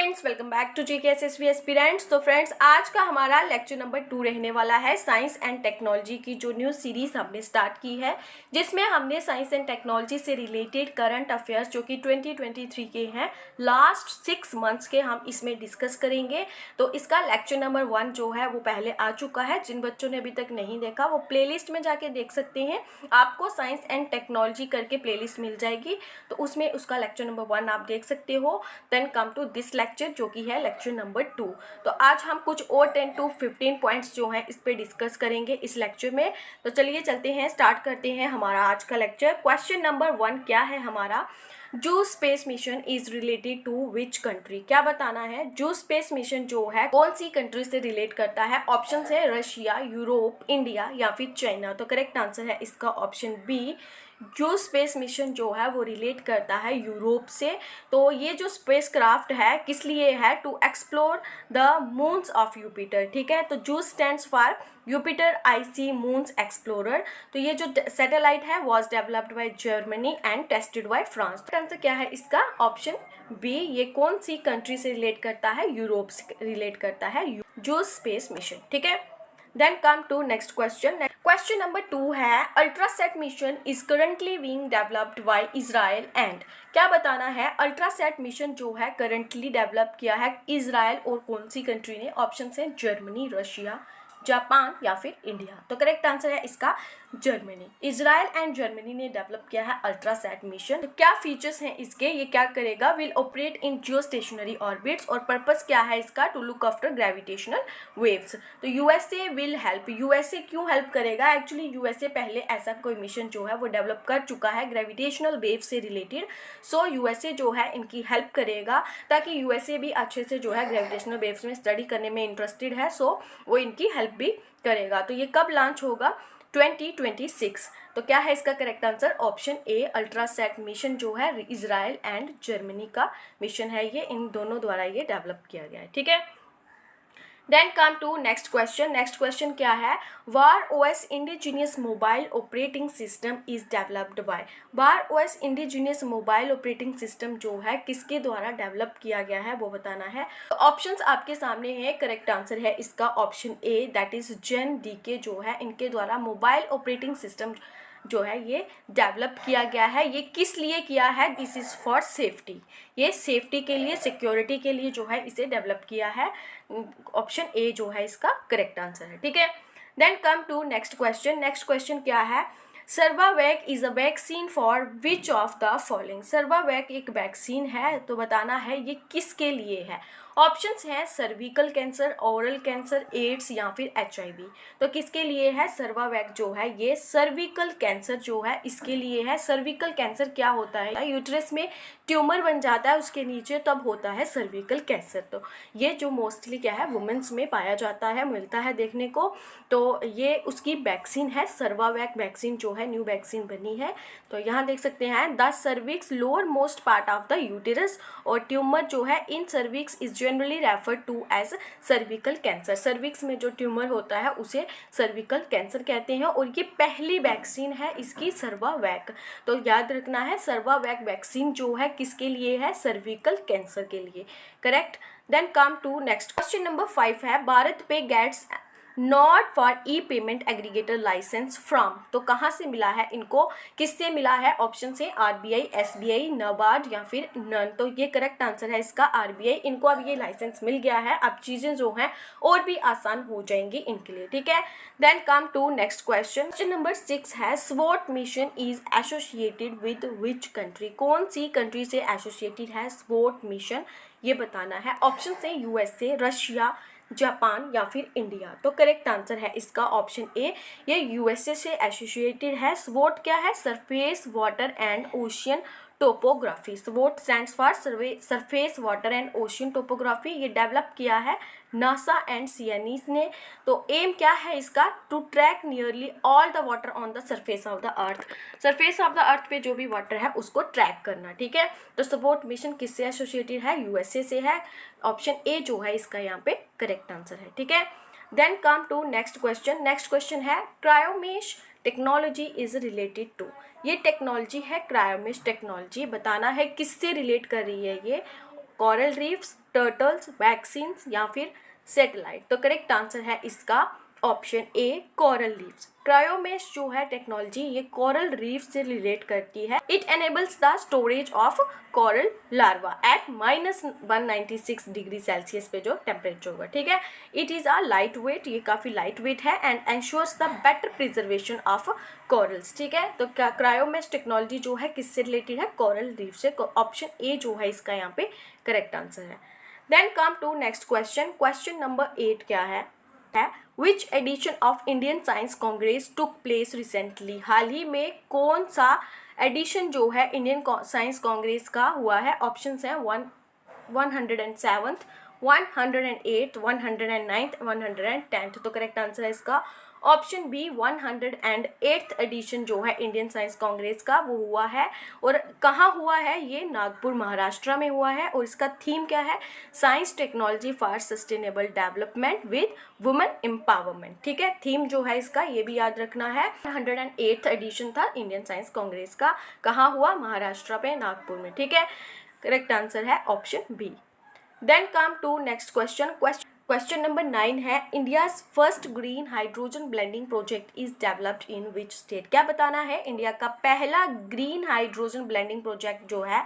Friends, welcome back to GKSSV aspirants. तो friends, आज का हमारा लेक्चर नंबर 2 रहने वाला है साइंस एंड टेक्नोलॉजी की जो न्यू सीरीज हमने स्टार्ट की है, जिसमें हमने साइंस एंड टेक्नोलॉजी से रिलेटेड करंट अफेयर्स जो कि 2023 के हैं, लास्ट 6 मंथ्स के हम इसमें डिस्कस करेंगे। तो इसका लेक्चर नंबर 1 जो है वो पहले आ चुका है। जिन बच्चों ने अभी तक नहीं देखा वो प्लेलिस्ट में जाके देख सकते हैं। आपको साइंस एंड टेक्नोलॉजी करके प्लेलिस्ट मिल जाएगी, तो उसमें उसका लेक्चर नंबर 1 आप देख सकते हो। Then come to this lecture जो कि है लेक्चर नंबर 2। तो आज हम कुछ और 10 to 15 पॉइंट्स जो हैं इस पे डिस्कस करेंगे इस लेक्चर में। तो चलिए चलते हैं, स्टार्ट करते हैं हमारा आज का लेक्चर। क्वेश्चन नंबर 1 क्या है हमारा, जो space mission is related to which country. क्या बताना है, जो स्पेस मिशन जो है कौन सी कंट्री से रिलेट करता है। ऑप्शन है रशिया, यूरोप, इंडिया या फिर चाइना। तो करेक्ट आंसर है इसका ऑप्शन बी, जो स्पेस मिशन जो है वो रिलेट करता है यूरोप से। तो ये जो स्पेस क्राफ्ट है किस लिए है, to explore the moons of Jupiter. ठीक है, तो जो stands for Jupiter icy moons explorer. तो ये जो सैटेलाइट है was developed by Germany and tested by France. तो आंसर क्या है इसका ऑप्शन बी, ये कौन सी कंट्री से रिलेट करता है, यूरोप से रिलेट करता है जो स्पेस मिशन। ठीक है, then come to next question. Question number 2 है, ULTRASAT mission is currently being developed by Israel and. क्या बताना है, अल्ट्रासैट मिशन जो है करंटली डेवलप किया है इजराइल और कौन सी कंट्री ने। ऑप्शन है जर्मनी, रशिया, जापान या फिर इंडिया। तो करेक्ट आंसर है इसका जर्मनी। इजराइल एंड जर्मनी ने डेवलप किया है अल्ट्रासैट मिशन। तो क्या फीचर्स हैं इसके, ये क्या करेगा, will operate in geostationary orbits. और पर्पस क्या है इसका, to look after gravitational waves. तो यूएसए विल हेल्प। यूएसए क्यों हेल्प करेगा, एक्चुअली यूएसए पहले ऐसा कोई मिशन जो है वो डेवलप कर चुका है ग्रेविटेशनल वेव से रिलेटेड। सो यूएसए जो है इनकी हेल्प करेगा, ताकि यूएसए भी अच्छे से जो है ग्रेविटेशनल वेव्स में स्टडी करने में इंटरेस्टेड है। सो वो इनकी हेल्प भी करेगा। तो ये कब लॉन्च होगा, 2026। तो क्या है इसका correct answer, option A, ULTRASAT mission जो है इजराइल एंड जर्मनी का मिशन है, ये इन दोनों द्वारा ये डेवलप किया गया है। ठीक है, then come to next question. Next question क्या है, BharOS indigenous mobile operating system is developed by. BharOS indigenous mobile operating system जो है किसके द्वारा डेवलप किया गया है वो बताना है। तो ऑप्शंस आपके सामने है, करेक्ट आंसर है इसका ऑप्शन ए, दैट इज जेन डीके जो है इनके द्वारा मोबाइल ऑपरेटिंग सिस्टम जो है ये डेवलप किया गया है। ये किस लिए किया है, दिस इज फॉर सेफ्टी। ये सेफ्टी के लिए, सिक्योरिटी के लिए जो है इसे डेवलप किया है। ऑप्शन ए जो है इसका करेक्ट आंसर है। ठीक है, then come to next question. Next question क्या है, Cervavac is a vaccine for which of the following. Cervavac एक वैक्सीन है, तो बताना है ये किसके लिए है। ऑप्शंस हैं cervical cancer, oral cancer, AIDS या फिर HIV। तो किसके लिए है सर्वावैक जो है, ये सर्विकल कैंसर जो है इसके लिए है। सर्विकल कैंसर क्या होता है, यूट्रस में ट्यूमर बन जाता है उसके नीचे, तब होता है सर्विकल कैंसर। तो ये जो मोस्टली क्या है वुमेन्स में पाया जाता है, मिलता है देखने को। तो ये उसकी वैक्सीन है, सर्वावैक वैक्सीन जो है न्यू वैक्सीन बनी है। तो यहाँ देख सकते हैं, the cervix lower most part of the uterus, और ट्यूमर जो है in cervix is generally referred to as cervical cancer. Cervix में जो ट्यूमर होता है उसे सर्विकल कैंसर कहते हैं, और ये पहली वैक्सीन है इसकी सर्वावैक। तो याद रखना है सर्वावैक वैक्सीन जो है किसके लिए है, सर्विकल कैंसर के लिए। Correct, then come to next question number 5 है, BharatPe gets nod for e payment aggregator licence from. तो कहाँ से मिला है इनको, किससे मिला है। ऑप्शन से RBI, SBI, नाबार्ड या फिर नन। तो ये करेक्ट आंसर है इसका RBI। इनको अब ये लाइसेंस मिल गया है, अब चीज़ें जो हैं और भी आसान हो जाएंगी इनके लिए। ठीक है, then come to next question. Question number 6 है, स्वॉट mission is associated with which country. कौन सी कंट्री से एसोसिएटेड है स्वॉट मिशन, ये बताना है। ऑप्शन से USA, रशिया, जापान या फिर इंडिया। तो करेक्ट आंसर है इसका ऑप्शन ए, ये USA से एसोसिएटेड है। स्वॉट क्या है, surface water and ocean topography. स्वॉट stands for surface water and ocean topography. ये डेवलप किया है नासा एंड सियानीस ने। तो एम क्या है इसका, to track nearly all the water on the surface of the earth. Surface of the earth पे जो भी वाटर है उसको ट्रैक करना। ठीक है, तो स्वॉट मिशन किससे एसोसिएटेड है, USA से है। ऑप्शन ए जो है इसका यहाँ पे करेक्ट आंसर है। ठीक है, then come to next question. Next question है, cryomesh technology is related to. ये टेक्नोलॉजी है क्रायोमेश टेक्नोलॉजी, बताना है किससे रिलेट कर रही है ये। कोरल रीफ्स, टर्टल्स, वैक्सीन्स या फिर सैटेलाइट। तो करेक्ट आंसर है इसका ऑप्शन ए कोरल रीफ्स। क्रायोमेश जो है टेक्नोलॉजी ये कोरल रीफ से रिलेट करती है। It enables the storage of coral larva at -196 degree Celsius पे जो टेम्परेचर होगा, ठीक है। It is a light weight, ये काफ़ी लाइट वेट है and ensures the better preservation of corals, ठीक है। तो क्या क्रायोमेश टेक्नोलॉजी जो है किससे रिलेटेड है? कोरल रीफ से। ऑप्शन ए जो है इसका यहाँ पे करेक्ट आंसर है। Then come to next question. Question number 8 क्या है? Which edition of Indian Science Congress took place recently? हाल ही में कौन सा एडिशन जो है इंडियन साइंस कांग्रेस का हुआ है? ऑप्शंस हैं 107th, 108th, 109th, 110th। तो करेक्ट आंसर है इसका ऑप्शन बी 108th एडिशन जो है इंडियन साइंस कांग्रेस का वो हुआ है। और कहाँ हुआ है? ये नागपुर महाराष्ट्र में हुआ है। और इसका थीम क्या है? Science technology for sustainable development with women empowerment, ठीक है। थीम जो है इसका ये भी याद रखना है। 108th एडिशन था इंडियन साइंस कांग्रेस का। कहाँ हुआ? महाराष्ट्र में, नागपुर में, ठीक है। करेक्ट आंसर है option B. Then come to next question. Question number 9 है India's first green hydrogen blending project is developed in which state? क्या बताना है? इंडिया का पहला ग्रीन हाइड्रोजन ब्लेंडिंग प्रोजेक्ट जो है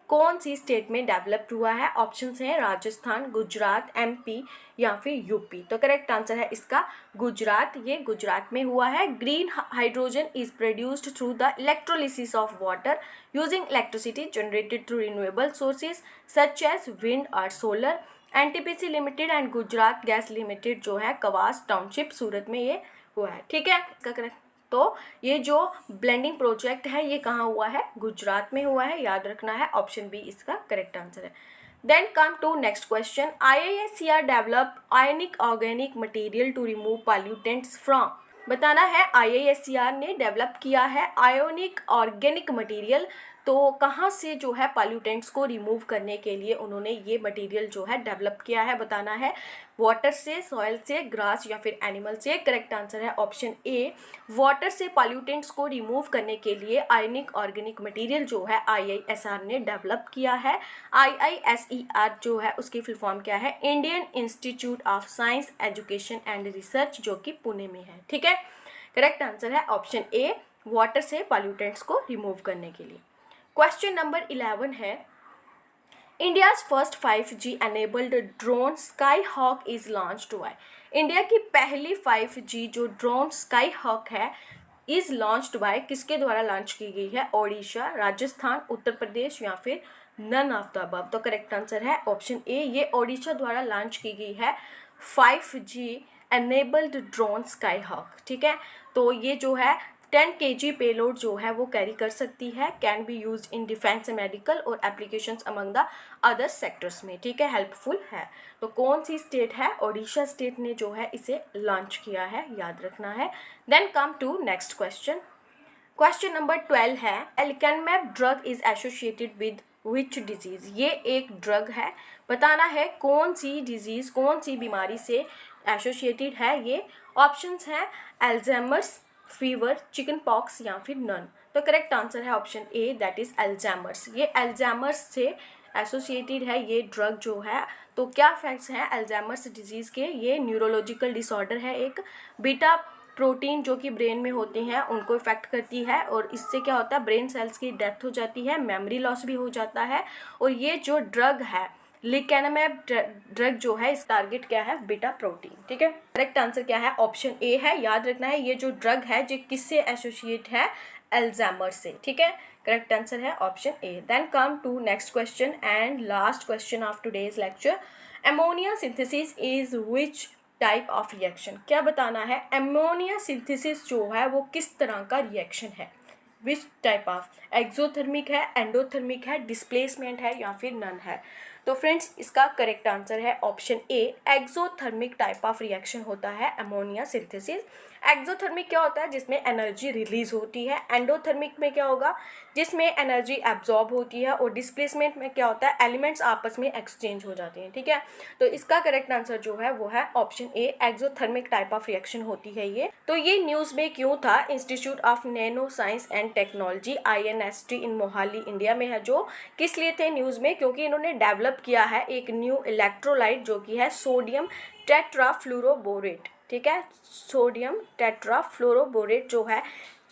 कौन सी स्टेट में डेवलप्ड हुआ है? ऑप्शंस हैं राजस्थान, गुजरात, एमपी या फिर यूपी। तो करेक्ट आंसर है इसका गुजरात। ये गुजरात में हुआ है। Green hydrogen is produced through the electrolysis of water using electricity generated through renewable sources such as wind और solar. NTPC limited and Gujarat gas limited जो है कवास टाउनशिप सूरत में ये हुआ है, ठीक है। इसका करेक्ट तो ये जो ब्लेंडिंग प्रोजेक्ट है ये कहाँ हुआ है? गुजरात में हुआ है, याद रखना है। ऑप्शन बी इसका करेक्ट आंसर है। Then come to next question. IISCR develop ionic organic material to remove pollutants from? बताना है IISCR ने डेवलप किया है आयोनिक ऑर्गेनिक मटेरियल। तो कहाँ से जो है पॉल्यूटेंट्स को रिमूव करने के लिए उन्होंने ये मटेरियल जो है डेवलप किया है? बताना है वाटर से, सॉइल से, ग्रास या फिर एनिमल से। करेक्ट आंसर है ऑप्शन ए वाटर से पॉल्यूटेंट्स को रिमूव करने के लिए आयनिक ऑर्गेनिक मटेरियल जो है IISR ने डेवलप किया है। IISER जो है उसकी फुल फॉर्म क्या है? Indian Institute of Science Education and Research, जो कि पुणे में है, ठीक है। करेक्ट आंसर है ऑप्शन ए वाटर से पॉल्यूटेंट्स को रिमूव करने के लिए। क्वेश्चन नंबर 11 है India's first 5G enabled drone Sky Hawk is launched by? India की पहली 5G जो ड्रोन स्काई हॉक है इज लॉन्च्ड बाय किसके द्वारा लॉन्च की गई है? ओडिशा, राजस्थान, उत्तर प्रदेश या फिर नन ऑफ द अबव। तो करेक्ट आंसर है ऑप्शन ए ये ओडिशा द्वारा लॉन्च की गई है 5G enabled drone Sky hoc, ठीक है। तो ये जो है 10 kg पेलोड जो है वो कैरी कर सकती है। Can be use in defence, medical और applications among the other sectors में, ठीक है। हेल्पफुल है। तो कौन सी स्टेट है? ओडिशा स्टेट ने जो है इसे लॉन्च किया है, याद रखना है। Then come to next question. Question number 12 है lecanemab drug is associated with which disease? ये एक ड्रग है। बताना है कौन सी डिजीज, कौन सी बीमारी से एसोसिएटेड है ये? ऑप्शंस हैं अल्जाइमर्स, फीवर, चिकन पॉक्स या फिर नन। तो करेक्ट आंसर है option A that is Alzheimer's. ये अल्जाइमर्स से एसोसिएटेड है ये ड्रग जो है। तो क्या फैक्ट्स हैं अल्जाइमर्स डिजीज़ के? ये न्यूरोलॉजिकल डिसऑर्डर है एक। बीटा प्रोटीन जो कि ब्रेन में होती हैं उनको इफेक्ट करती है और इससे क्या होता है? ब्रेन सेल्स की डेथ हो जाती है, मेमोरी लॉस भी हो जाता है। और ये जो ड्रग है लेकेनमैब ड्रग जो है इस टारगेट क्या है? बीटा प्रोटीन, ठीक है। करेक्ट आंसर क्या है? ऑप्शन ए है। याद रखना है ये जो ड्रग है जो किससे एसोसिएट है? अल्जाइमर से, ठीक है। करेक्ट आंसर है option A. Then come to next question and last question of today's lecture. Ammonia synthesis is which type of reaction? क्या बताना है? अमोनिया सिंथेसिस जो है वो किस तरह का रिएक्शन है? विच टाइप ऑफ? एक्सोथर्मिक है, एंडोथर्मिक है, डिस्प्लेसमेंट है या फिर नन है? तो फ्रेंड्स इसका करेक्ट आंसर है option A exothermic type of reaction होता है अमोनिया सिंथेसिस। एक्सोथर्मिक क्या होता है, जिसमें एनर्जी रिलीज होती है। एंडोथर्मिक में क्या होगा, जिसमें एनर्जी एब्जॉर्ब होती है। और डिस्प्लेसमेंट में क्या होता है, एलिमेंट्स आपस में एक्सचेंज हो जाते हैं। ठीक है, तो इसका करेक्ट आंसर जो है वो है option A, exothermic type of reaction होती है ये। तो ये न्यूज़ में क्यों था, institute of nano science and technology INST in Mohali India में है, जो किस लिए थे न्यूज़ में, क्योंकि इन्होंने डेवलप किया है एक न्यू इलेक्ट्रोलाइट जो कि है सोडियम टेट्राफ्लोरोबोरेट। ठीक है, सोडियम टेट्राफ्लोरोबोरेट जो है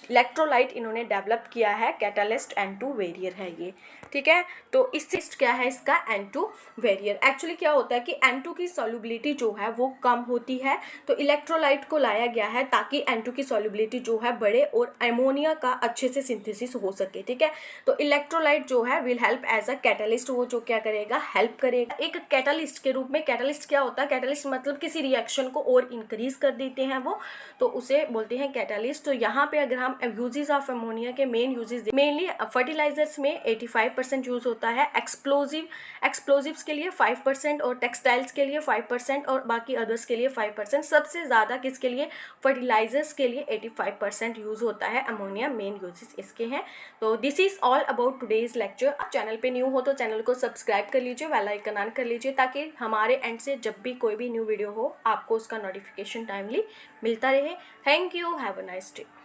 इलेक्ट्रोलाइट इन्होंने डेवलप किया है, कैटालिस्ट N2 वेरियर है ये। ठीक है, तो इससे क्या है इसका N2 वेरियर। एक्चुअली क्या होता है कि N2 की सॉल्युबिलिटी जो है वो कम होती है, तो इलेक्ट्रोलाइट को लाया गया है ताकि N2 की सॉल्युबिलिटी जो है बढ़े और अमोनिया का अच्छे से सिंथेसिस हो सके। ठीक है, तो इलेक्ट्रोलाइट जो है will help as a catalyst, वो जो क्या करेगा, हेल्प करेगा एक कैटालिस्ट के रूप में। कैटालिस्ट क्या होता है, कैटालिस्ट मतलब किसी रिएक्शन को और इंक्रीज कर देते हैं वो, तो उसे बोलते हैं कैटालिस्ट। तो यहाँ पे अगर हम यूजेस ऑफ अमोनिया के मेन यूजेस, मेनली फर्टिलाइजर्स में 85% यूज होता है, एक्सप्लोजिव्स के लिए 5% और टेक्सटाइल्स के लिए 5% और बाकी अदर्स के लिए 5%। सबसे ज़्यादा किसके लिए, फर्टिलाइजर्स के लिए 85% यूज होता है अमोनिया, मेन यूजेस इसके हैं। तो this is all about today's lecture. आप चैनल पे न्यू हो तो चैनल को सब्सक्राइब कर लीजिए, बेल आइकन ऑन कर लीजिए, ताकि हमारे एंड से जब भी कोई भी न्यू वीडियो हो आपको उसका नोटिफिकेशन टाइमली मिलता रहे। Thank you, have a nice day.